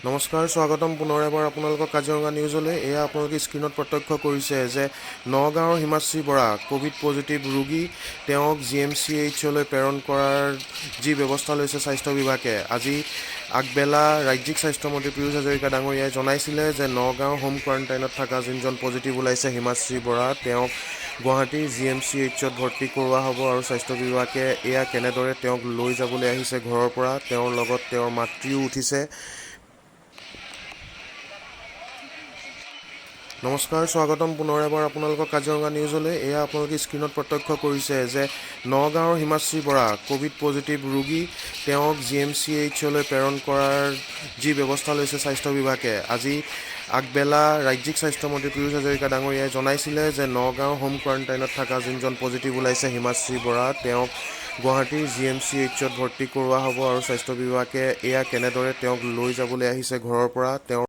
নমস্কাৰ, স্বাগতম পুনৰ এবাৰ আপোনালোকক কাজিৰঙা নিউজলৈ। এয়া আপোনালোকে স্ক্ৰীণত প্ৰত্যক্ষ কৰিছে যে নগাঁৱৰ হিমাশ্ৰী বৰা ক'ভিড পজিটিভ ৰোগী, তেওঁক GMCHলৈ প্ৰেৰণ কৰাৰ যি ব্যৱস্থা লৈছে স্বাস্থ্য বিভাগে। আজি আগবেলা ৰাজ্যিক স্বাস্থ্যমন্ত্ৰী পীযুষ হাজৰিকা ডাঙৰীয়াই জনাইছিলে যে নগাঁও হোম কোৱাৰেণ্টাইনত থকা যোনজন পজিটিভ ওলাইছে হিমাশ্ৰী বৰা, তেওঁক গুৱাহাটীৰ GMCHত ভৰ্তি কৰোৱা হ'ব আৰু স্বাস্থ্য বিভাগে এয়া কেনেদৰে তেওঁক লৈ যাবলৈ আহিছে ঘৰৰ পৰা, তেওঁৰ লগত তেওঁৰ মাতৃও উঠিছে। নমস্কাৰ, স্বাগতম পুনৰ এবাৰ আপোনালোকক কাজিৰঙা নিউজলৈ। এয়া আপোনালোকে স্ক্ৰীণত প্ৰত্যক্ষ কৰিছে যে নগাঁৱৰ হিমাশ্ৰী বৰা ক'ভিড পজিটিভ ৰোগী, তেওঁক GMCHলৈ প্ৰেৰণ কৰাৰ যি ব্যৱস্থা লৈছে স্বাস্থ্য বিভাগে। আজি আগবেলা ৰাজ্যিক স্বাস্থ্যমন্ত্ৰী পীযুষ হাজৰিকা ডাঙৰীয়াই জনাইছিলে যে নগাঁও হোম কোৱাৰেণ্টাইনত থকা যোনজন পজিটিভ ওলাইছে হিমাশ্ৰী বৰা, তেওঁক গুৱাহাটীৰ GMCHত ভৰ্তি কৰোৱা হ'ব আৰু স্বাস্থ্য বিভাগে এয়া কেনেদৰে তেওঁক লৈ যাবলৈ আহিছে ঘৰৰ পৰা, তেওঁৰ